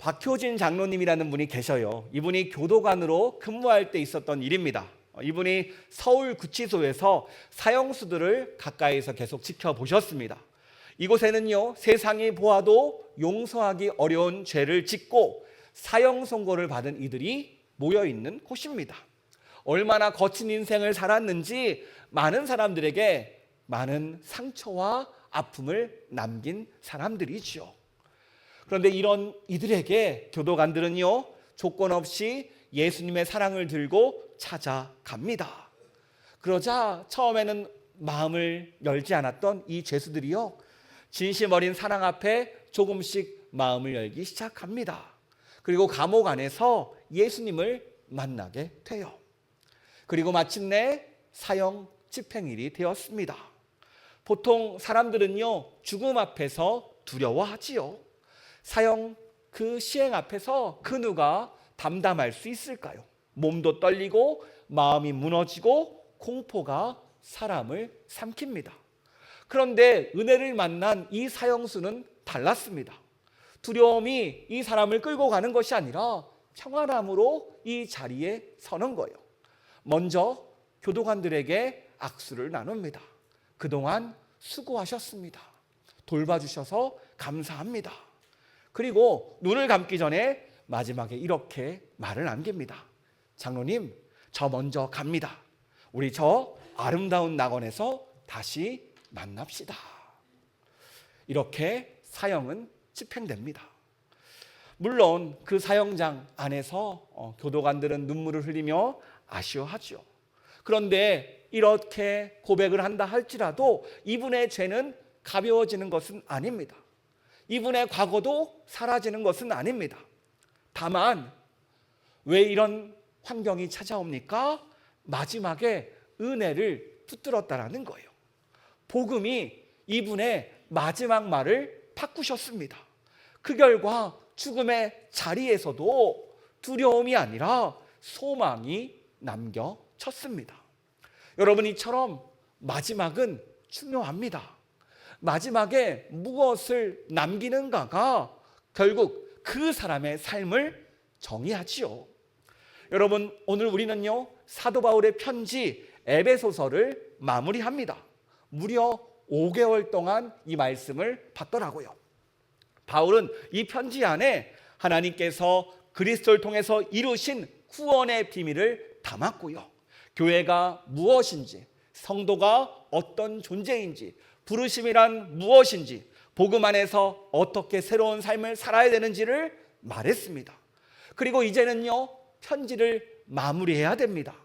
박효진 장로님이라는 분이 계셔요. 이분이 교도관으로 근무할 때 있었던 일입니다. 이분이 서울 구치소에서 사형수들을 가까이서 계속 지켜보셨습니다. 이곳에는요, 세상이 보아도 용서하기 어려운 죄를 짓고 사형 선고를 받은 이들이 모여 있는 곳입니다. 얼마나 거친 인생을 살았는지 많은 사람들에게 많은 상처와 아픔을 남긴 사람들이죠. 그런데 이런 이들에게 교도관들은요, 조건 없이 예수님의 사랑을 들고 찾아갑니다. 그러자 처음에는 마음을 열지 않았던 이 죄수들이요, 진심 어린 사랑 앞에 조금씩 마음을 열기 시작합니다. 그리고 감옥 안에서 예수님을 만나게 돼요. 그리고 마침내 사형 집행일이 되었습니다. 보통 사람들은요, 죽음 앞에서 두려워하지요. 사형 그 시행 앞에서 그 누가 담담할 수 있을까요? 몸도 떨리고 마음이 무너지고 공포가 사람을 삼킵니다. 그런데 은혜를 만난 이 사형수는 달랐습니다. 두려움이 이 사람을 끌고 가는 것이 아니라 평안함으로 이 자리에 서는 거예요. 먼저 교도관들에게 악수를 나눕니다. 그동안 수고하셨습니다. 돌봐주셔서 감사합니다. 그리고 눈을 감기 전에 마지막에 이렇게 말을 남깁니다. 장로님, 저 먼저 갑니다. 우리 저 아름다운 낙원에서 다시 만납시다. 이렇게 사형은 집행됩니다. 물론 그 사형장 안에서 교도관들은 눈물을 흘리며 아쉬워하죠. 그런데 이렇게 고백을 한다 할지라도 이분의 죄는 가벼워지는 것은 아닙니다. 이분의 과거도 사라지는 것은 아닙니다. 다만 왜 이런 환경이 찾아옵니까? 마지막에 은혜를 붙들었다라는 거예요. 복음이 이분의 마지막 말을 바꾸셨습니다. 그 결과 죽음의 자리에서도 두려움이 아니라 소망이 남겨졌습니다. 여러분, 이처럼 마지막은 중요합니다. 마지막에 무엇을 남기는가가 결국 그 사람의 삶을 정의하지요. 여러분, 오늘 우리는요, 사도 바울의 편지 에베소서를 마무리합니다. 무려 5개월 동안 이 말씀을 받더라고요. 바울은 이 편지 안에 하나님께서 그리스도를 통해서 이루신 구원의 비밀을 담았고요, 교회가 무엇인지, 성도가 어떤 존재인지, 부르심이란 무엇인지, 복음 안에서 어떻게 새로운 삶을 살아야 되는지를 말했습니다. 그리고 이제는요, 편지를 마무리해야 됩니다.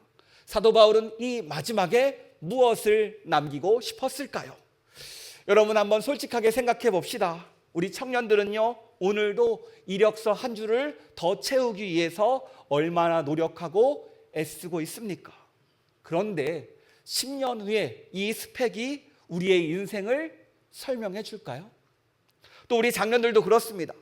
사도 바울은 이 마지막에 무엇을 남기고 싶었을까요? 여러분, 한번 솔직하게 생각해 봅시다. 우리 청년들은요, 오늘도 이력서 한 줄을 더 채우기 위해서 얼마나 노력하고 애쓰고 있습니까? 그런데 10년 후에 이 스펙이 우리의 인생을 설명해 줄까요? 또 우리 장년들도 그렇습니다.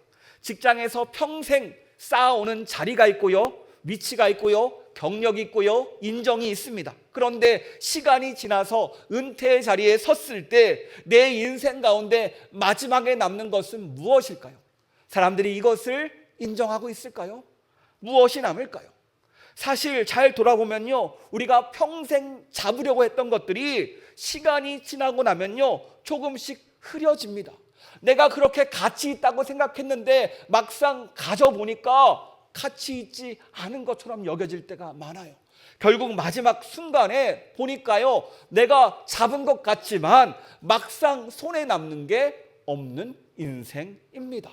직장에서 평생 쌓아오는 자리가 있고요, 위치가 있고요, 경력이 있고요, 인정이 있습니다. 그런데 시간이 지나서 은퇴의 자리에 섰을 때 내 인생 가운데 마지막에 남는 것은 무엇일까요? 사람들이 이것을 인정하고 있을까요? 무엇이 남을까요? 사실 잘 돌아보면요, 우리가 평생 잡으려고 했던 것들이 시간이 지나고 나면요, 조금씩 흐려집니다. 내가 그렇게 가치 있다고 생각했는데 막상 가져보니까 가치 있지 않은 것처럼 여겨질 때가 많아요. 결국 마지막 순간에 보니까요, 내가 잡은 것 같지만 막상 손에 남는 게 없는 인생입니다.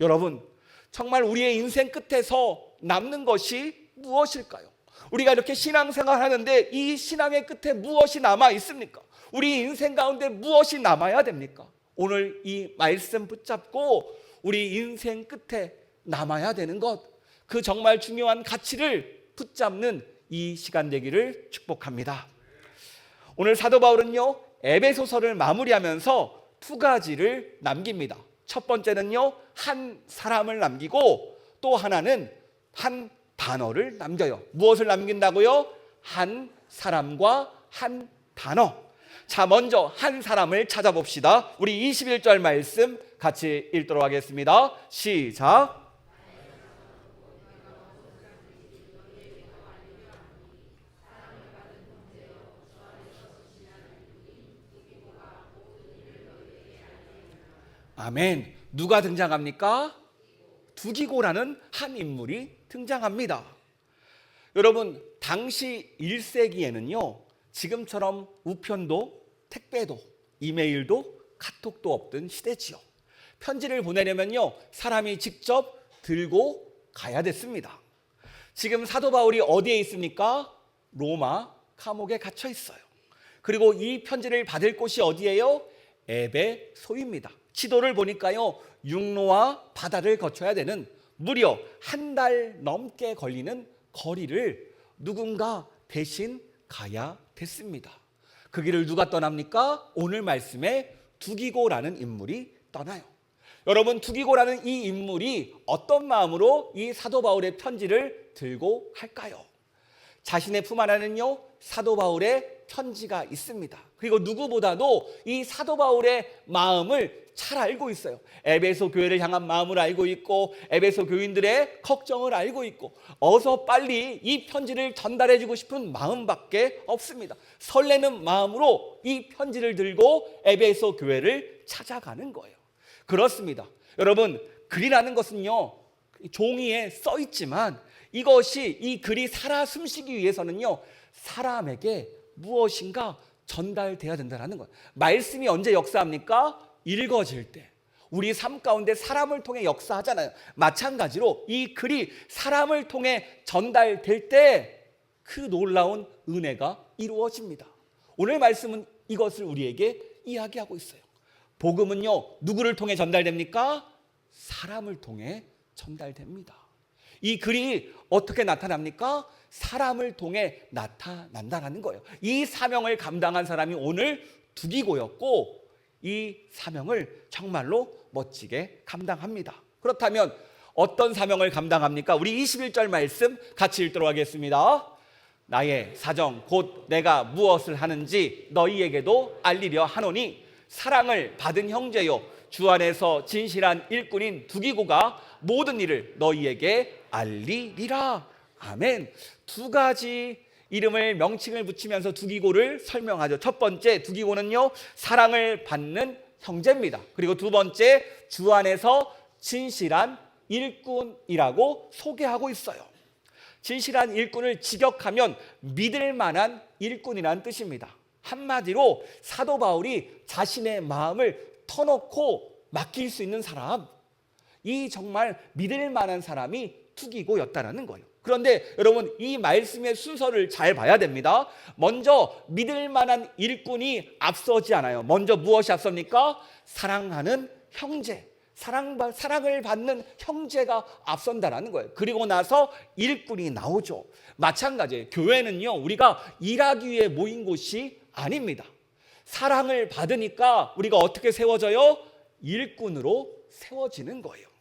여러분, 정말 우리의 인생 끝에서 남는 것이 무엇일까요? 우리가 이렇게 신앙생활 하는데 이 신앙의 끝에 무엇이 남아 있습니까? 우리 인생 가운데 무엇이 남아야 됩니까? 오늘 이 말씀 붙잡고 우리 인생 끝에 남아야 되는 것, 그 정말 중요한 가치를 붙잡는 이 시간 되기를 축복합니다. 오늘 사도 바울은요, 에베소서를 마무리하면서 두 가지를 남깁니다. 첫 번째는요, 한 사람을 남기고 또 하나는 한 단어를 남겨요. 무엇을 남긴다고요? 한 사람과 한 단어. 자, 먼저 한 사람을 찾아봅시다. 우리 21절 말씀 같이 읽도록 하겠습니다. 시작. 아멘. 누가 등장합니까? 두기고라는 한 인물이 등장합니다. 여러분, 당시 1세기에는요, 지금처럼 우편도, 택배도, 이메일도, 카톡도 없던 시대지요. 편지를 보내려면요, 사람이 직접 들고 가야 됐습니다. 지금 사도 바울이 어디에 있습니까? 로마 감옥에 갇혀 있어요. 그리고 이 편지를 받을 곳이 어디예요? 에베소입니다. 지도를 보니까요, 육로와 바다를 거쳐야 되는 무려 한 달 넘게 걸리는 거리를 누군가 대신 가야 됐습니다. 그 길을 누가 떠납니까? 오늘 말씀에 두기고라는 인물이 떠나요. 여러분, 두기고라는 이 인물이 어떤 마음으로 이 사도 바울의 편지를 들고 갈까요? 자신의 품 안에는요, 사도 바울의 편지가 있습니다. 그리고 누구보다도 이 사도 바울의 마음을 잘 알고 있어요. 에베소 교회를 향한 마음을 알고 있고, 에베소 교인들의 걱정을 알고 있고, 어서 빨리 이 편지를 전달해주고 싶은 마음밖에 없습니다. 설레는 마음으로 이 편지를 들고 에베소 교회를 찾아가는 거예요. 그렇습니다. 여러분, 글이라는 것은요, 종이에 써 있지만 이것이, 이 글이 살아 숨쉬기 위해서는요, 사람에게 무엇인가 전달돼야 된다는 거예요. 말씀이 언제 역사합니까? 읽어질 때. 우리 삶 가운데 사람을 통해 역사하잖아요. 마찬가지로 이 글이 사람을 통해 전달될 때 그 놀라운 은혜가 이루어집니다. 오늘 말씀은 이것을 우리에게 이야기하고 있어요. 복음은요, 누구를 통해 전달됩니까? 사람을 통해 전달됩니다. 이 글이 어떻게 나타납니까? 사람을 통해 나타난다는 거예요. 이 사명을 감당한 사람이 오늘 두기고였고, 이 사명을 정말로 멋지게 감당합니다. 그렇다면 어떤 사명을 감당합니까? 우리 21절 말씀 같이 읽도록 하겠습니다. 나의 사정 곧 내가 무엇을 하는지 너희에게도 알리려 하노니 사랑을 받은 형제요 주 안에서 진실한 일꾼인 두기고가 모든 일을 너희에게 알리리라. 아멘. 두 가지 이름을, 명칭을 붙이면서 두기고를 설명하죠. 첫 번째, 두기고는요, 사랑을 받는 형제입니다. 그리고 두 번째, 주 안에서 진실한 일꾼이라고 소개하고 있어요. 진실한 일꾼을 직역하면 믿을 만한 일꾼이라는 뜻입니다. 한마디로 사도 바울이 자신의 마음을 터놓고 맡길 수 있는 사람, 이 정말 믿을 만한 사람이 두기고였다라는 거예요. 그런데 여러분, 이 말씀의 순서를 잘 봐야 됩니다. 먼저 믿을 만한 일꾼이 앞서지 않아요. 먼저 무엇이 앞섭니까? 사랑하는 형제, 사랑을 받는 형제가 앞선다라는 거예요. 그리고 나서 일꾼이 나오죠. 마찬가지예요. 교회는요, 우리가 일하기 위해 모인 곳이 아닙니다. 사랑을 받으니까 우리가 어떻게 세워져요? 일꾼으로 세워지는 거예요.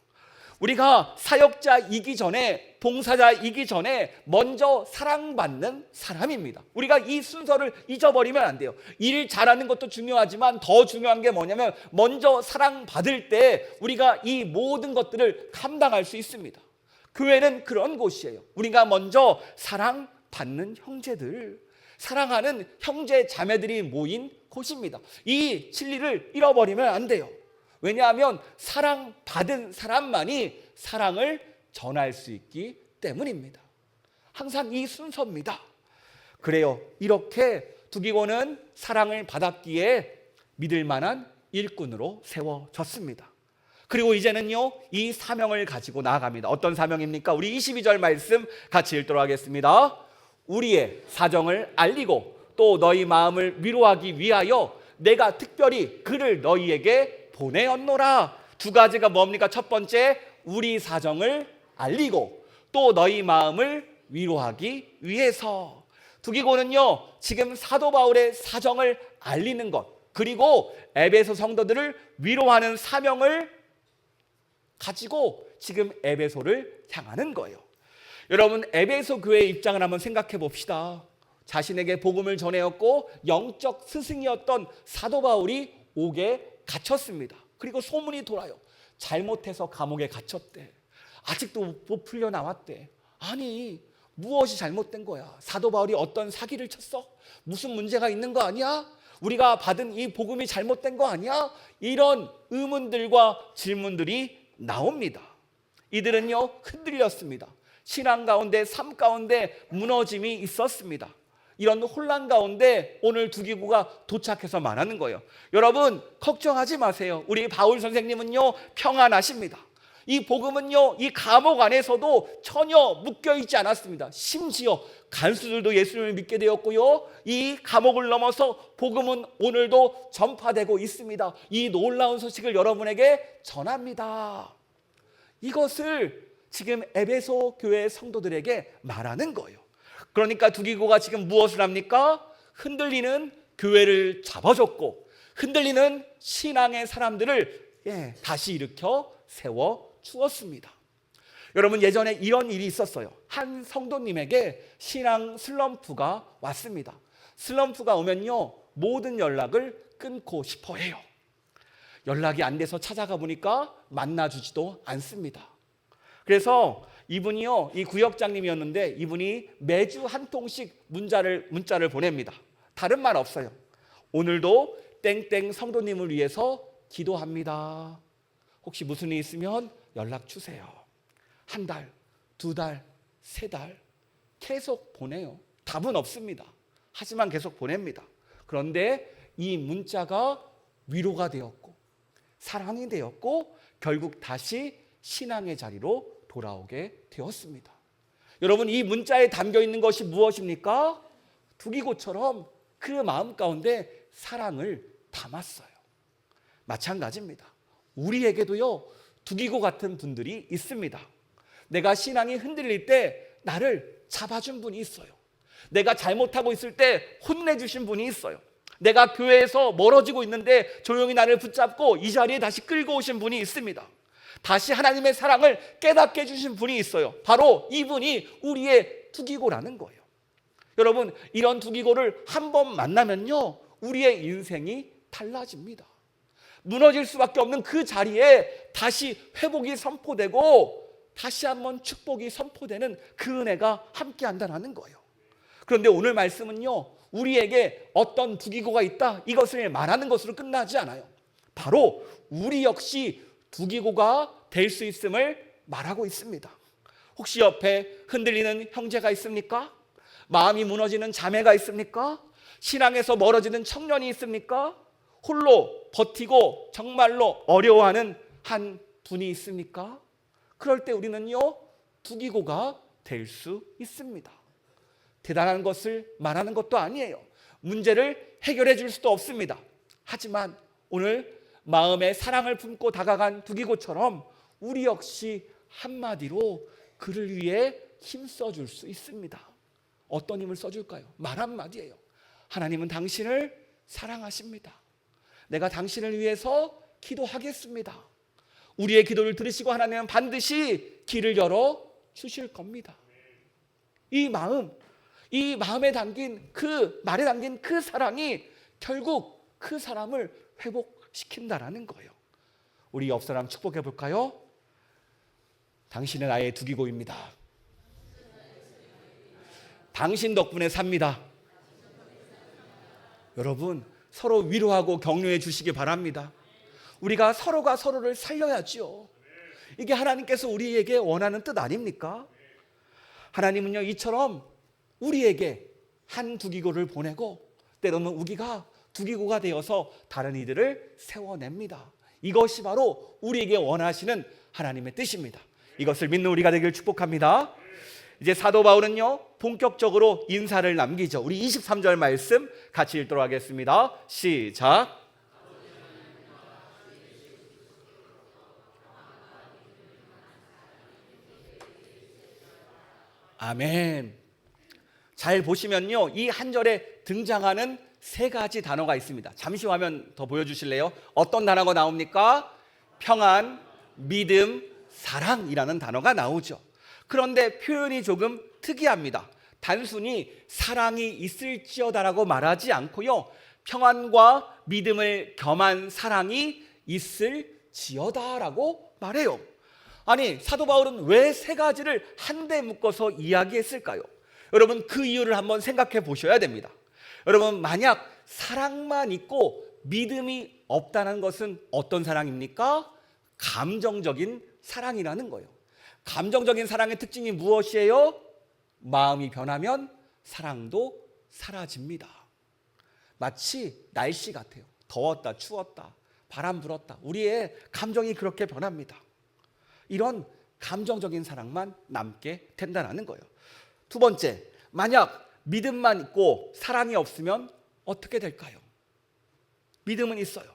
우리가 사역자이기 전에, 봉사자이기 전에 먼저 사랑받는 사람입니다. 우리가 이 순서를 잊어버리면 안 돼요. 일 잘하는 것도 중요하지만 더 중요한 게 뭐냐면 먼저 사랑받을 때 우리가 이 모든 것들을 감당할 수 있습니다. 교회는 그런 곳이에요. 우리가 먼저 사랑받는 형제들, 사랑하는 형제 자매들이 모인 곳입니다. 이 진리를 잃어버리면 안 돼요. 왜냐하면 사랑받은 사람만이 사랑을 전할 수 있기 때문입니다. 항상 이 순서입니다. 그래요. 이렇게 두기고는 사랑을 받았기에 믿을 만한 일꾼으로 세워졌습니다. 그리고 이제는요, 이 사명을 가지고 나아갑니다. 어떤 사명입니까? 우리 22절 말씀 같이 읽도록 하겠습니다. 우리의 사정을 알리고 또 너희 마음을 위로하기 위하여 내가 특별히 그를 너희에게 보내었노라. 두 가지가 뭡니까? 첫 번째, 우리 사정을 알리고 또 너희 마음을 위로하기 위해서. 두기고는요, 지금 사도 바울의 사정을 알리는 것, 그리고 에베소 성도들을 위로하는 사명을 가지고 지금 에베소를 향하는 거예요. 여러분, 에베소 교회의 입장을 한번 생각해 봅시다. 자신에게 복음을 전해왔고 영적 스승이었던 사도 바울이 옥에 갇혔습니다. 그리고 소문이 돌아요. 잘못해서 감옥에 갇혔대. 아직도 못 풀려 나왔대. 아니, 무엇이 잘못된 거야? 사도 바울이 어떤 사기를 쳤어? 무슨 문제가 있는 거 아니야? 우리가 받은 이 복음이 잘못된 거 아니야? 이런 의문들과 질문들이 나옵니다. 이들은요, 흔들렸습니다. 신앙 가운데, 삶 가운데 무너짐이 있었습니다. 이런 혼란 가운데 오늘 두 기구가 도착해서 말하는 거예요. 여러분, 걱정하지 마세요. 우리 바울 선생님은요, 평안하십니다. 이 복음은요, 이 감옥 안에서도 전혀 묶여있지 않았습니다. 심지어 간수들도 예수님을 믿게 되었고요, 이 감옥을 넘어서 복음은 오늘도 전파되고 있습니다. 이 놀라운 소식을 여러분에게 전합니다. 이것을 지금 에베소 교회 성도들에게 말하는 거예요. 그러니까 두 기구가 지금 무엇을 합니까? 흔들리는 교회를 잡아줬고 흔들리는 신앙의 사람들을 다시 일으켜 세워 주었습니다. 여러분, 예전에 이런 일이 있었어요. 한 성도님에게 신앙 슬럼프가 왔습니다. 슬럼프가 오면요, 모든 연락을 끊고 싶어 해요. 연락이 안 돼서 찾아가 보니까 만나주지도 않습니다. 그래서 이분이요, 이 구역장님이었는데 이분이 매주 한 통씩 문자를 보냅니다. 다른 말 없어요. 오늘도 땡땡 성도님을 위해서 기도합니다. 혹시 무슨 일 있으면 연락 주세요. 한 달, 두 달, 세 달 계속 보내요. 답은 없습니다. 하지만 계속 보냅니다. 그런데 이 문자가 위로가 되었고 사랑이 되었고 결국 다시 신앙의 자리로 돌아오게 되었습니다. 여러분, 이 문자에 담겨 있는 것이 무엇입니까? 두기고처럼 그 마음 가운데 사랑을 담았어요. 마찬가지입니다. 우리에게도요, 두기고 같은 분들이 있습니다. 내가 신앙이 흔들릴 때 나를 잡아준 분이 있어요. 내가 잘못하고 있을 때 혼내주신 분이 있어요. 내가 교회에서 멀어지고 있는데 조용히 나를 붙잡고 이 자리에 다시 끌고 오신 분이 있습니다. 다시 하나님의 사랑을 깨닫게 해주신 분이 있어요. 바로 이분이 우리의 두기고라는 거예요. 여러분, 이런 두기고를 한 번 만나면요, 우리의 인생이 달라집니다. 무너질 수밖에 없는 그 자리에 다시 회복이 선포되고 다시 한번 축복이 선포되는 그 은혜가 함께한다는 거예요. 그런데 오늘 말씀은요, 우리에게 어떤 두기고가 있다, 이것을 말하는 것으로 끝나지 않아요. 바로 우리 역시 두기고가 될 수 있음을 말하고 있습니다. 혹시 옆에 흔들리는 형제가 있습니까? 마음이 무너지는 자매가 있습니까? 신앙에서 멀어지는 청년이 있습니까? 홀로 버티고 정말로 어려워하는 한 분이 있습니까? 그럴 때 우리는요, 두기고가 될 수 있습니다. 대단한 것을 말하는 것도 아니에요. 문제를 해결해 줄 수도 없습니다. 하지만 오늘 마음에 사랑을 품고 다가간 두기고처럼 우리 역시 한마디로 그를 위해 힘써 줄 수 있습니다. 어떤 힘을 써줄까요? 말 한마디예요. 하나님은 당신을 사랑하십니다. 내가 당신을 위해서 기도하겠습니다. 우리의 기도를 들으시고 하나님은 반드시 길을 열어 주실 겁니다. 이 마음에 담긴 그 말에 담긴 그 사랑이 결국 그 사람을 회복시킨다라는 거예요. 우리 옆 사람 축복해 볼까요? 당신은 나의 두기고입니다. 당신 덕분에 삽니다. 여러분, 서로 위로하고 격려해 주시기 바랍니다. 우리가 서로가 서로를 살려야지요. 이게 하나님께서 우리에게 원하는 뜻 아닙니까? 하나님은요, 이처럼 우리에게 한 두기고를 보내고 때로는 우리가 두기고가 되어서 다른 이들을 세워냅니다. 이것이 바로 우리에게 원하시는 하나님의 뜻입니다. 이것을 믿는 우리가 되길 축복합니다. 이제 사도 바울은요, 본격적으로 인사를 남기죠. 우리 23절 말씀 같이 읽도록 하겠습니다. 시작. 아멘. 잘 보시면요, 이 한 절에 등장하는 세 가지 단어가 있습니다. 잠시 화면 더 보여주실래요? 어떤 단어가 나옵니까? 평안, 믿음, 사랑이라는 단어가 나오죠. 그런데 표현이 조금 특이합니다. 단순히 사랑이 있을지어다라고 말하지 않고요, 평안과 믿음을 겸한 사랑이 있을지어다라고 말해요. 아니, 사도 바울은 왜 세 가지를 한데 묶어서 이야기했을까요? 여러분, 그 이유를 한번 생각해 보셔야 됩니다. 여러분, 만약 사랑만 있고 믿음이 없다는 것은 어떤 사랑입니까? 감정적인 사랑이라는 거예요. 감정적인 사랑의 특징이 무엇이에요? 마음이 변하면 사랑도 사라집니다. 마치 날씨 같아요. 더웠다, 추웠다, 바람 불었다. 우리의 감정이 그렇게 변합니다. 이런 감정적인 사랑만 남게 된다는 거예요. 두 번째, 만약 믿음만 있고 사랑이 없으면 어떻게 될까요? 믿음은 있어요.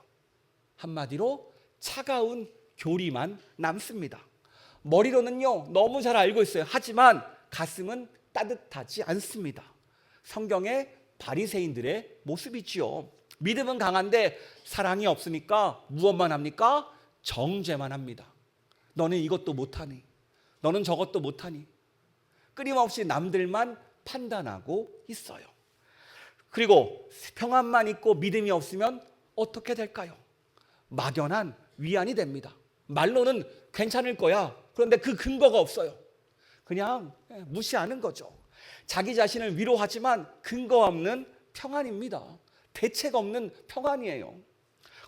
한마디로 차가운 교리만 남습니다. 머리로는요, 너무 잘 알고 있어요. 하지만 가슴은 따뜻하지 않습니다. 성경의 바리새인들의 모습이지요. 믿음은 강한데 사랑이 없으니까 무엇만 합니까? 정죄만 합니다. 너는 이것도 못하니, 너는 저것도 못하니. 끊임없이 남들만 판단하고 있어요. 그리고 평안만 있고 믿음이 없으면 어떻게 될까요? 막연한 위안이 됩니다. 말로는 괜찮을 거야. 그런데 그 근거가 없어요. 그냥 무시하는 거죠. 자기 자신을 위로하지만 근거 없는 평안입니다. 대책 없는 평안이에요.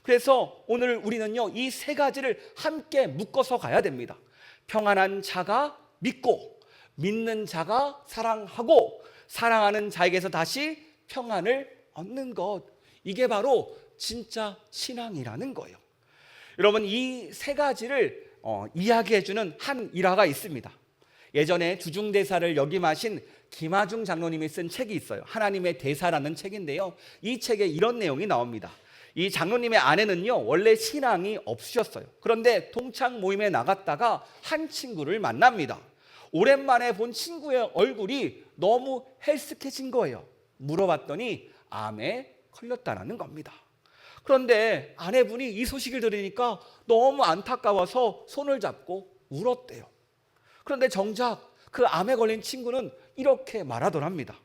그래서 오늘 우리는요, 이 세 가지를 함께 묶어서 가야 됩니다. 평안한 자가 믿고, 믿는 자가 사랑하고, 사랑하는 자에게서 다시 평안을 얻는 것. 이게 바로 진짜 신앙이라는 거예요. 여러분, 이 세 가지를 이야기해주는 한 일화가 있습니다. 예전에 주중대사를 역임하신 김하중 장로님이 쓴 책이 있어요. 하나님의 대사라는 책인데요, 이 책에 이런 내용이 나옵니다. 이 장로님의 아내는요, 원래 신앙이 없으셨어요. 그런데 동창 모임에 나갔다가 한 친구를 만납니다. 오랜만에 본 친구의 얼굴이 너무 헬쓱해진 거예요. 물어봤더니 암에 걸렸다는 겁니다. 그런데 아내분이 이 소식을 들으니까 너무 안타까워서 손을 잡고 울었대요. 그런데 정작 그 암에 걸린 친구는 이렇게 말하더랍니다.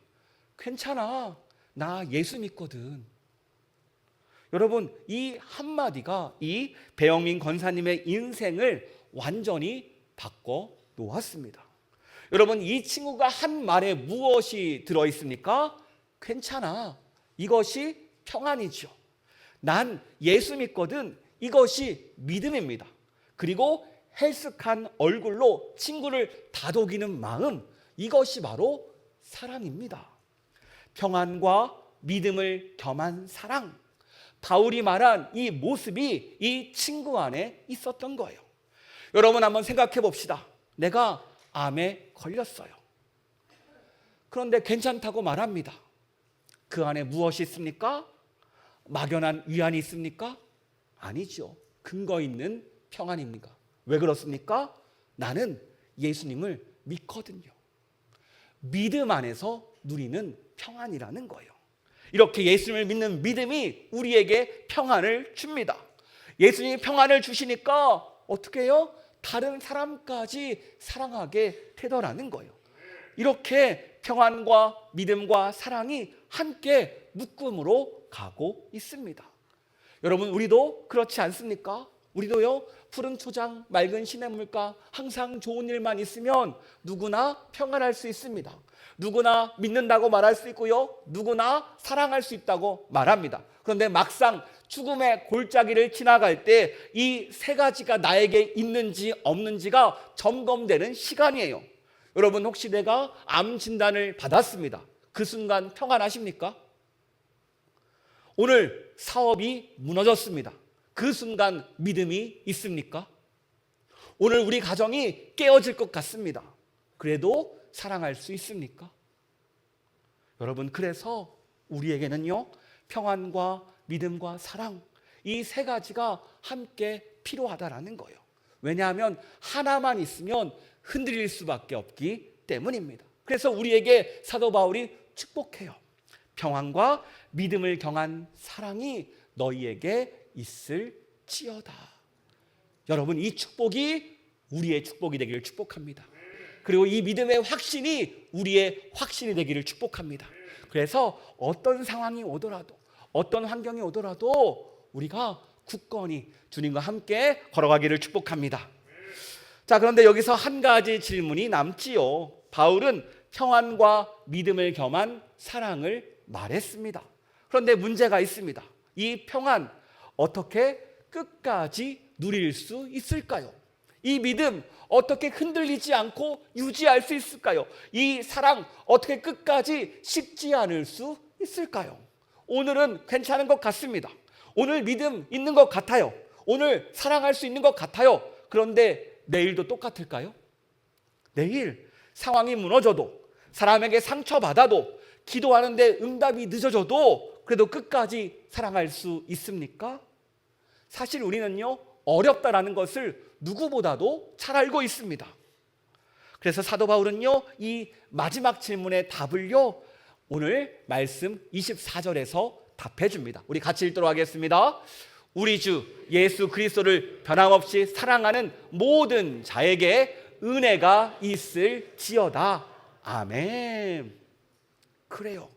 괜찮아, 나 예수 믿거든. 여러분, 이 한마디가 이 배영민 권사님의 인생을 완전히 바꿔 놓았습니다. 여러분, 이 친구가 한 말에 무엇이 들어있습니까? 괜찮아, 이것이 평안이죠. 난 예수 믿거든. 이것이 믿음입니다. 그리고 헬쓱한 얼굴로 친구를 다독이는 마음, 이것이 바로 사랑입니다. 평안과 믿음을 겸한 사랑, 바울이 말한 이 모습이 이 친구 안에 있었던 거예요. 여러분, 한번 생각해 봅시다. 내가 암에 걸렸어요. 그런데 괜찮다고 말합니다. 그 안에 무엇이 있습니까? 막연한 위안이 있습니까? 아니죠. 근거 있는 평안입니다. 왜 그렇습니까? 나는 예수님을 믿거든요. 믿음 안에서 누리는 평안이라는 거예요. 이렇게 예수님을 믿는 믿음이 우리에게 평안을 줍니다. 예수님이 평안을 주시니까 어떻게 해요? 다른 사람까지 사랑하게 되더라는 거예요. 이렇게 평안과 믿음과 사랑이 함께 묶음으로 가고 있습니다. 여러분, 우리도 그렇지 않습니까? 우리도요, 푸른 초장, 맑은 시냇물가, 항상 좋은 일만 있으면 누구나 평안할 수 있습니다. 누구나 믿는다고 말할 수 있고요, 누구나 사랑할 수 있다고 말합니다. 그런데 막상 죽음의 골짜기를 지나갈 때 이 세 가지가 나에게 있는지 없는지가 점검되는 시간이에요. 여러분, 혹시 내가 암 진단을 받았습니다. 그 순간 평안하십니까? 오늘 사업이 무너졌습니다. 그 순간 믿음이 있습니까? 오늘 우리 가정이 깨어질 것 같습니다. 그래도 사랑할 수 있습니까? 여러분, 그래서 우리에게는요, 평안과 믿음과 사랑, 이 세 가지가 함께 필요하다라는 거예요. 왜냐하면 하나만 있으면 흔들릴 수밖에 없기 때문입니다. 그래서 우리에게 사도 바울이 축복해요. 평안과 믿음을 경한 사랑이 너희에게 있을지어다. 여러분, 이 축복이 우리의 축복이 되기를 축복합니다. 그리고 이 믿음의 확신이 우리의 확신이 되기를 축복합니다. 그래서 어떤 상황이 오더라도, 어떤 환경이 오더라도 우리가 굳건히 주님과 함께 걸어가기를 축복합니다. 자, 그런데 여기서 한 가지 질문이 남지요. 바울은 평안과 믿음을 겸한 사랑을 말했습니다. 그런데 문제가 있습니다. 이 평안 어떻게 끝까지 누릴 수 있을까요? 이 믿음 어떻게 흔들리지 않고 유지할 수 있을까요? 이 사랑 어떻게 끝까지 식지 않을 수 있을까요? 오늘은 괜찮은 것 같습니다. 오늘 믿음 있는 것 같아요. 오늘 사랑할 수 있는 것 같아요. 그런데 내일도 똑같을까요? 내일 상황이 무너져도, 사람에게 상처받아도, 기도하는데 응답이 늦어져도 그래도 끝까지 사랑할 수 있습니까? 사실 우리는요, 어렵다라는 것을 누구보다도 잘 알고 있습니다. 그래서 사도 바울은요, 이 마지막 질문의 답을요, 오늘 말씀 24절에서 답해 줍니다. 우리 같이 읽도록 하겠습니다. 우리 주 예수 그리스도를 변함없이 사랑하는 모든 자에게 은혜가 있을지어다. 아멘. 그래요.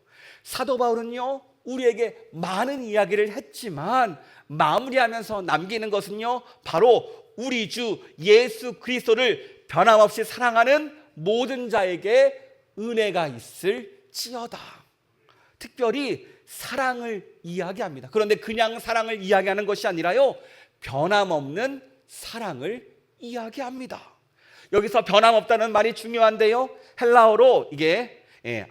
사도 바울은요, 우리에게 많은 이야기를 했지만 마무리하면서 남기는 것은요, 바로 우리 주 예수 그리스도를 변함없이 사랑하는 모든 자에게 은혜가 있을지어다. 특별히 사랑을 이야기합니다. 그런데 그냥 사랑을 이야기하는 것이 아니라요, 변함없는 사랑을 이야기합니다. 여기서 변함없다는 말이 중요한데요, 헬라어로 이게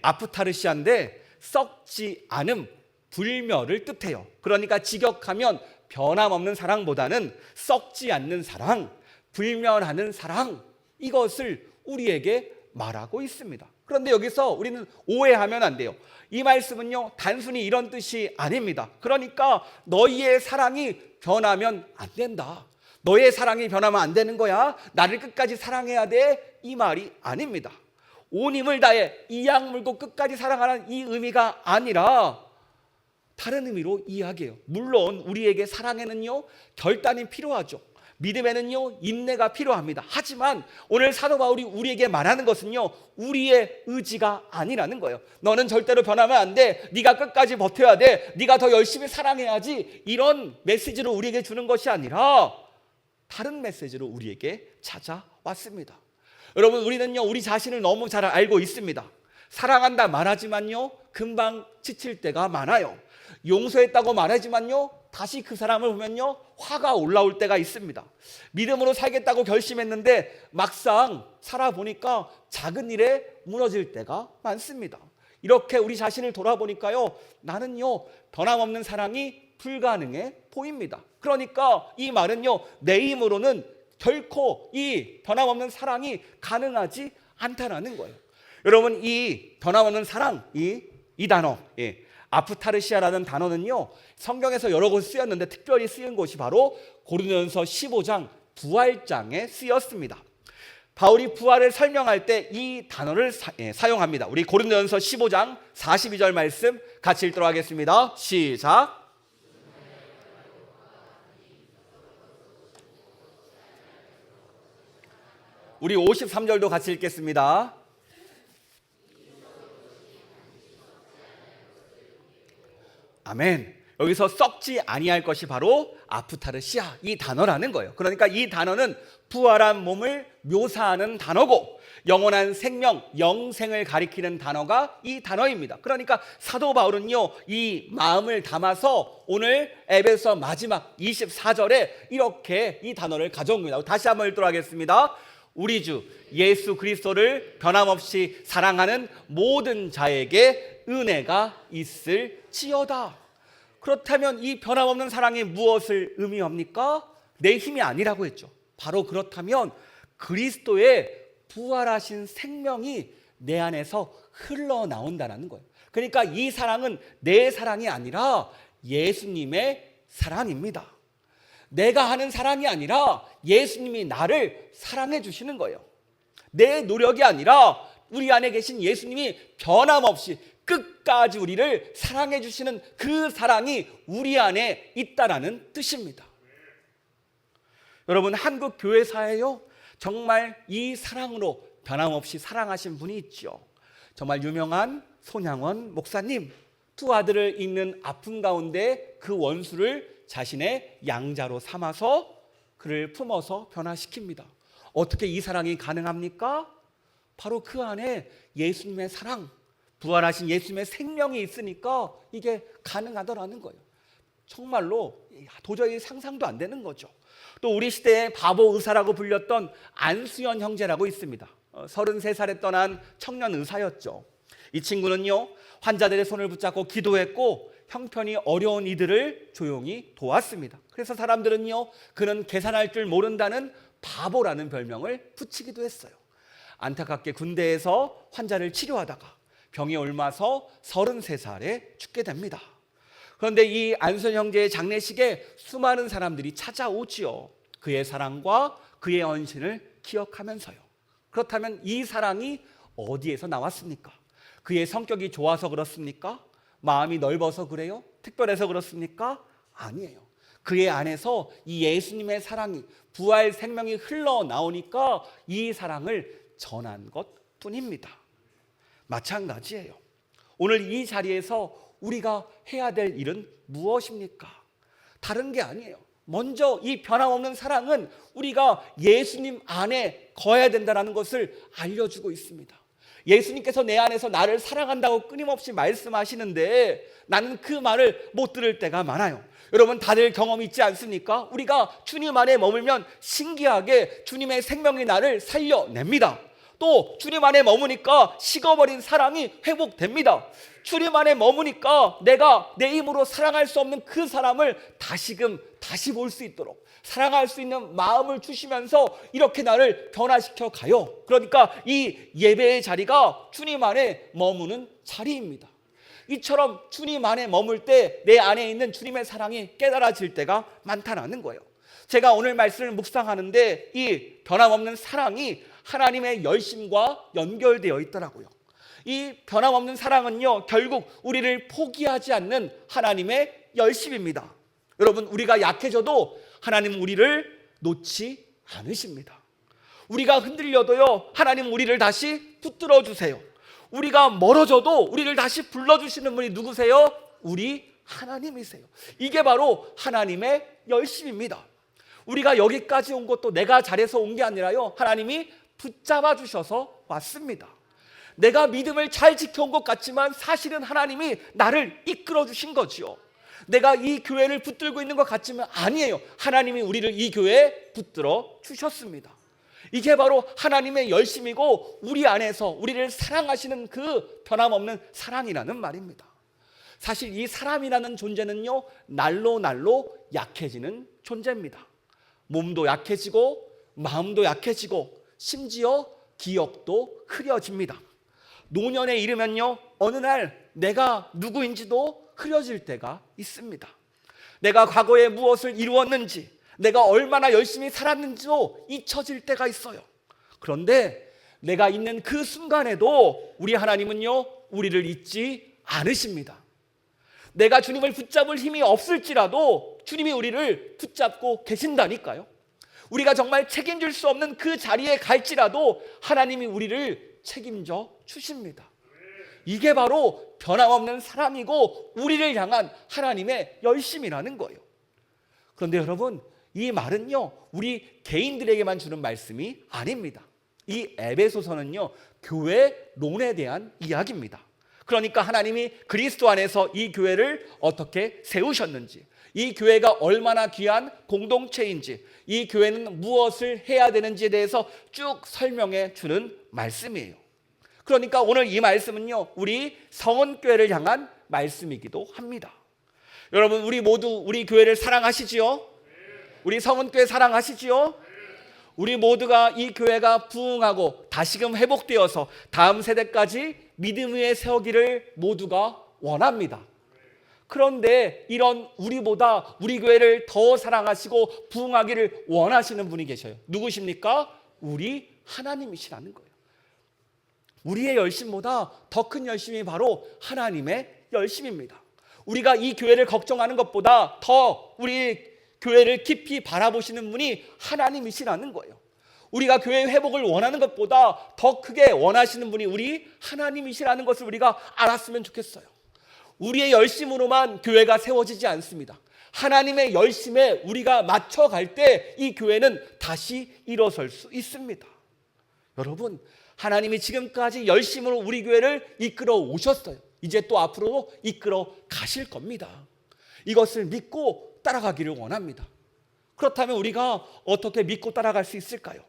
아프타르시아인데 썩지 않음, 불멸을 뜻해요. 그러니까 직역하면 변함없는 사랑보다는 썩지 않는 사랑, 불멸하는 사랑, 이것을 우리에게 말하고 있습니다. 그런데 여기서 우리는 오해하면 안 돼요. 이 말씀은요, 단순히 이런 뜻이 아닙니다. 그러니까 너희의 사랑이 변하면 안 된다, 너의 사랑이 변하면 안 되는 거야, 나를 끝까지 사랑해야 돼, 이 말이 아닙니다. 온 힘을 다해 이악 물고 끝까지 사랑하는 이 의미가 아니라 다른 의미로 이야기해요. 물론 우리에게 사랑에는요, 결단이 필요하죠. 믿음에는요, 인내가 필요합니다. 하지만 오늘 사도 바울이 우리에게 말하는 것은요, 우리의 의지가 아니라는 거예요. 너는 절대로 변하면 안 돼, 네가 끝까지 버텨야 돼, 네가 더 열심히 사랑해야지, 이런 메시지로 우리에게 주는 것이 아니라 다른 메시지로 우리에게 찾아왔습니다. 여러분, 우리는요, 우리 자신을 너무 잘 알고 있습니다. 사랑한다 말하지만요, 금방 지칠 때가 많아요. 용서했다고 말하지만요, 다시 그 사람을 보면요, 화가 올라올 때가 있습니다. 믿음으로 살겠다고 결심했는데 막상 살아보니까 작은 일에 무너질 때가 많습니다. 이렇게 우리 자신을 돌아보니까요, 나는요, 변함없는 사랑이 불가능해 보입니다. 그러니까 이 말은요, 내 힘으로는 결코 이 변함없는 사랑이 가능하지 않다라는 거예요. 여러분, 이 변함없는 사랑, 이 단어, 아프타르시아라는 단어는요, 성경에서 여러 곳 쓰였는데 특별히 쓰인 곳이 바로 고린도전서 15장 부활장에 쓰였습니다. 바울이 부활을 설명할 때 이 단어를 사용합니다. 우리 고린도전서 15장 42절 말씀 같이 읽도록 하겠습니다. 시작. 우리 53절도 같이 읽겠습니다. 아멘. 여기서 썩지 아니할 것이 바로 아프타르시아, 이 단어라는 거예요. 그러니까 이 단어는 부활한 몸을 묘사하는 단어고 영원한 생명, 영생을 가리키는 단어가 이 단어입니다. 그러니까 사도 바울은요, 이 마음을 담아서 오늘 에베소 마지막 24절에 이렇게 이 단어를 가져온 겁니다. 다시 한번 읽도록 하겠습니다. 우리 주 예수 그리스도를 변함없이 사랑하는 모든 자에게 은혜가 있을지어다. 그렇다면 이 변함없는 사랑이 무엇을 의미합니까? 내 힘이 아니라고 했죠. 바로 그렇다면 그리스도의 부활하신 생명이 내 안에서 흘러나온다는 거예요. 그러니까 이 사랑은 내 사랑이 아니라 예수님의 사랑입니다. 내가 하는 사랑이 아니라 예수님이 나를 사랑해 주시는 거예요. 내 노력이 아니라 우리 안에 계신 예수님이 변함없이 끝까지 우리를 사랑해 주시는 그 사랑이 우리 안에 있다라는 뜻입니다. 여러분, 한국 교회사에요, 정말 이 사랑으로 변함없이 사랑하신 분이 있죠. 정말 유명한 손양원 목사님, 두 아들을 잃는 아픔 가운데 그 원수를 자신의 양자로 삼아서 그를 품어서 변화시킵니다. 어떻게 이 사랑이 가능합니까? 바로 그 안에 예수님의 사랑, 부활하신 예수님의 생명이 있으니까 이게 가능하더라는 거예요. 정말로 도저히 상상도 안 되는 거죠. 또 우리 시대의 바보 의사라고 불렸던 안수연 형제라고 있습니다. 33살에 떠난 청년 의사였죠. 이 친구는요, 환자들의 손을 붙잡고 기도했고 형편이 어려운 이들을 조용히 도왔습니다. 그래서 사람들은요, 그는 계산할 줄 모른다는 바보라는 별명을 붙이기도 했어요. 안타깝게 군대에서 환자를 치료하다가 병이 옮아서 33살에 죽게 됩니다. 그런데 이 안수연 형제의 장례식에 수많은 사람들이 찾아오지요. 그의 사랑과 그의 헌신을 기억하면서요. 그렇다면 이 사랑이 어디에서 나왔습니까? 그의 성격이 좋아서 그렇습니까? 마음이 넓어서 그래요? 특별해서 그렇습니까? 아니에요. 그의 안에서 이 예수님의 사랑이, 부활 생명이 흘러나오니까 이 사랑을 전한 것뿐입니다. 마찬가지예요. 오늘 이 자리에서 우리가 해야 될 일은 무엇입니까? 다른 게 아니에요. 먼저 이 변함없는 사랑은 우리가 예수님 안에 거해야 된다는 것을 알려주고 있습니다. 예수님께서 내 안에서 나를 사랑한다고 끊임없이 말씀하시는데 나는 그 말을 못 들을 때가 많아요. 여러분 다들 경험 있지 않습니까? 우리가 주님 안에 머물면 신기하게 주님의 생명이 나를 살려냅니다. 또 주님 안에 머무니까 식어버린 사랑이 회복됩니다. 주님 안에 머무니까 내가 내 힘으로 사랑할 수 없는 그 사람을 다시 볼 수 있도록 사랑할 수 있는 마음을 주시면서 이렇게 나를 변화시켜 가요. 그러니까 이 예배의 자리가 주님 안에 머무는 자리입니다. 이처럼 주님 안에 머물 때 내 안에 있는 주님의 사랑이 깨달아질 때가 많다는 거예요. 제가 오늘 말씀을 묵상하는데 이 변함없는 사랑이 하나님의 열심과 연결되어 있더라고요. 이 변함없는 사랑은요, 결국 우리를 포기하지 않는 하나님의 열심입니다. 여러분, 우리가 약해져도 하나님은 우리를 놓지 않으십니다. 우리가 흔들려도요, 하나님은 우리를 다시 붙들어 주세요. 우리가 멀어져도 우리를 다시 불러주시는 분이 누구세요? 우리 하나님이세요. 이게 바로 하나님의 열심입니다. 우리가 여기까지 온 것도 내가 잘해서 온 게 아니라요, 하나님이 붙잡아 주셔서 왔습니다. 내가 믿음을 잘 지켜온 것 같지만 사실은 하나님이 나를 이끌어 주신 거지요. 내가 이 교회를 붙들고 있는 것 같지만 아니에요. 하나님이 우리를 이 교회에 붙들어 주셨습니다. 이게 바로 하나님의 열심이고 우리 안에서 우리를 사랑하시는 그 변함없는 사랑이라는 말입니다. 사실 이 사람이라는 존재는요, 날로 약해지는 존재입니다. 몸도 약해지고 마음도 약해지고 심지어 기억도 흐려집니다. 노년에 이르면요, 어느 날 내가 누구인지도 흐려질 때가 있습니다. 내가 과거에 무엇을 이루었는지, 내가 얼마나 열심히 살았는지도 잊혀질 때가 있어요. 그런데 내가 있는 그 순간에도 우리 하나님은요, 우리를 잊지 않으십니다. 내가 주님을 붙잡을 힘이 없을지라도 주님이 우리를 붙잡고 계신다니까요. 우리가 정말 책임질 수 없는 그 자리에 갈지라도 하나님이 우리를 책임져 주십니다. 이게 바로 변함없는 사랑이고 우리를 향한 하나님의 열심이라는 거예요. 그런데 여러분, 이 말은요, 우리 개인들에게만 주는 말씀이 아닙니다. 이 에베소서는요, 교회론에 대한 이야기입니다. 그러니까 하나님이 그리스도 안에서 이 교회를 어떻게 세우셨는지, 이 교회가 얼마나 귀한 공동체인지, 이 교회는 무엇을 해야 되는지에 대해서 쭉 설명해 주는 말씀이에요. 그러니까 오늘 이 말씀은요, 우리 성원교회를 향한 말씀이기도 합니다. 여러분, 우리 모두 우리 교회를 사랑하시지요? 우리 성원교회 사랑하시지요? 우리 모두가 이 교회가 부흥하고 다시금 회복되어서 다음 세대까지 믿음 위에 세우기를 모두가 원합니다. 그런데 이런 우리보다 우리 교회를 더 사랑하시고 부흥하기를 원하시는 분이 계셔요. 누구십니까? 우리 하나님이시라는 거예요. 우리의 열심보다 더 큰 열심이 바로 하나님의 열심입니다. 우리가 이 교회를 걱정하는 것보다 더 우리 교회를 깊이 바라보시는 분이 하나님이시라는 거예요. 우리가 교회 회복을 원하는 것보다 더 크게 원하시는 분이 우리 하나님이시라는 것을 우리가 알았으면 좋겠어요. 우리의 열심으로만 교회가 세워지지 않습니다. 하나님의 열심에 우리가 맞춰갈 때 이 교회는 다시 일어설 수 있습니다. 여러분, 하나님이 지금까지 열심으로 우리 교회를 이끌어 오셨어요. 이제 또 앞으로도 이끌어 가실 겁니다. 이것을 믿고 따라가기를 원합니다. 그렇다면 우리가 어떻게 믿고 따라갈 수 있을까요?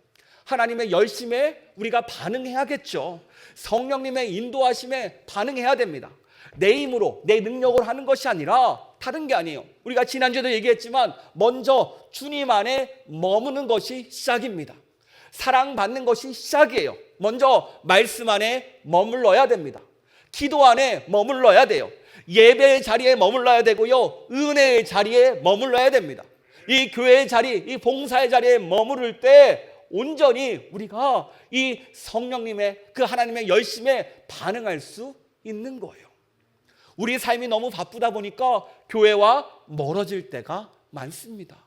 하나님의 열심에 우리가 반응해야겠죠. 성령님의 인도하심에 반응해야 됩니다. 내 힘으로, 내 능력으로 하는 것이 아니라 다른 게 아니에요. 우리가 지난주에도 얘기했지만 먼저 주님 안에 머무는 것이 시작입니다. 사랑받는 것이 시작이에요. 먼저 말씀 안에 머물러야 됩니다. 기도 안에 머물러야 돼요. 예배의 자리에 머물러야 되고요. 은혜의 자리에 머물러야 됩니다. 이 교회의 자리, 이 봉사의 자리에 머무를 때 온전히 우리가 이 성령님의 그 하나님의 열심에 반응할 수 있는 거예요. 우리 삶이 너무 바쁘다 보니까 교회와 멀어질 때가 많습니다.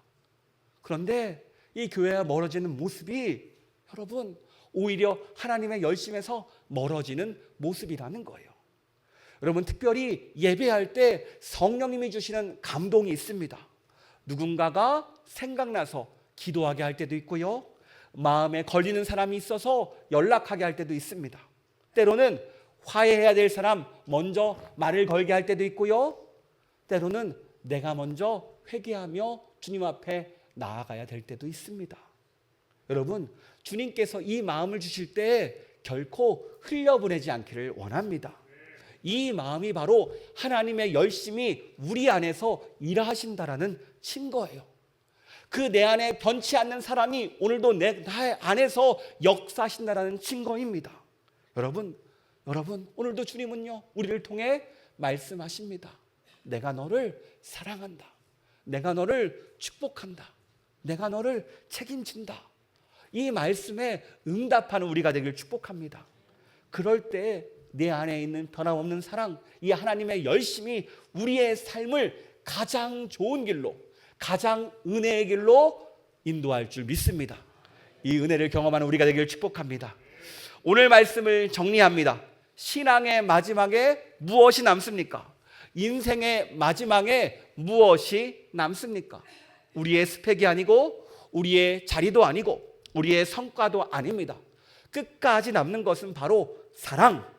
그런데 이 교회와 멀어지는 모습이 여러분 오히려 하나님의 열심에서 멀어지는 모습이라는 거예요. 여러분 특별히 예배할 때 성령님이 주시는 감동이 있습니다. 누군가가 생각나서 기도하게 할 때도 있고요. 마음에 걸리는 사람이 있어서 연락하게 할 때도 있습니다. 때로는 화해해야 될 사람 먼저 말을 걸게 할 때도 있고요. 때로는 내가 먼저 회개하며 주님 앞에 나아가야 될 때도 있습니다. 여러분 주님께서 이 마음을 주실 때 결코 흘려보내지 않기를 원합니다. 이 마음이 바로 하나님의 열심이 우리 안에서 일하신다라는 증거예요. 그 내 안에 변치 않는 사람이 오늘도 내 안에서 역사하신다라는 증거입니다. 여러분 오늘도 주님은요 우리를 통해 말씀하십니다. 내가 너를 사랑한다. 내가 너를 축복한다. 내가 너를 책임진다. 이 말씀에 응답하는 우리가 되길 축복합니다. 그럴 때 내 안에 있는 변함없는 사랑, 이 하나님의 열심이 우리의 삶을 가장 좋은 길로, 가장 은혜의 길로 인도할 줄 믿습니다. 이 은혜를 경험하는 우리가 되길 축복합니다. 오늘 말씀을 정리합니다. 신앙의 마지막에 무엇이 남습니까? 인생의 마지막에 무엇이 남습니까? 우리의 스펙이 아니고 우리의 자리도 아니고 우리의 성과도 아닙니다. 끝까지 남는 것은 바로 사랑.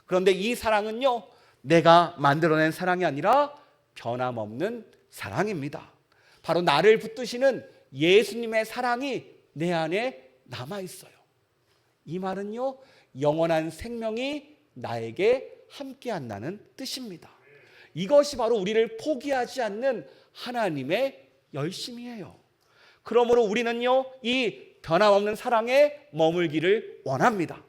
그런데 이 사랑은요 내가 만들어낸 사랑이 아니라 변함없는 사랑입니다. 바로 나를 붙드시는 예수님의 사랑이 내 안에 남아있어요. 이 말은요 영원한 생명이 나에게 함께한다는 뜻입니다. 이것이 바로 우리를 포기하지 않는 하나님의 열심이에요. 그러므로 우리는요 이 변함없는 사랑에 머물기를 원합니다.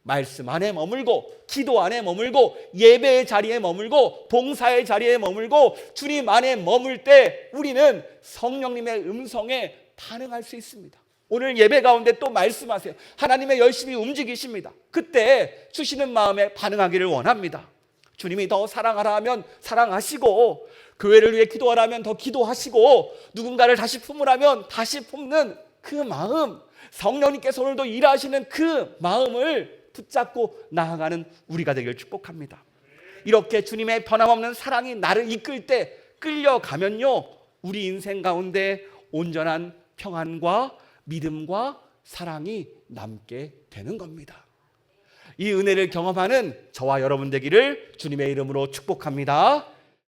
말씀 안에 머물고 기도 안에 머물고 예배의 자리에 머물고 봉사의 자리에 머물고 주님 안에 머물 때 우리는 성령님의 음성에 반응할 수 있습니다. 오늘 예배 가운데 또 말씀하세요. 하나님의 열심히 움직이십니다. 그때 주시는 마음에 반응하기를 원합니다. 주님이 더 사랑하라 하면 사랑하시고 교회를 위해 기도하라 하면 더 기도하시고 누군가를 다시 품으라면 다시 품는 그 마음, 성령님께서 오늘도 일하시는 그 마음을 붙잡고 나아가는 우리가 되길 축복합니다. 이렇게 주님의 변함없는 사랑이 나를 이끌 때 끌려가면요 우리 인생 가운데 온전한 평안과 믿음과 사랑이 남게 되는 겁니다. 이 은혜를 경험하는 저와 여러분 되기를 주님의 이름으로 축복합니다.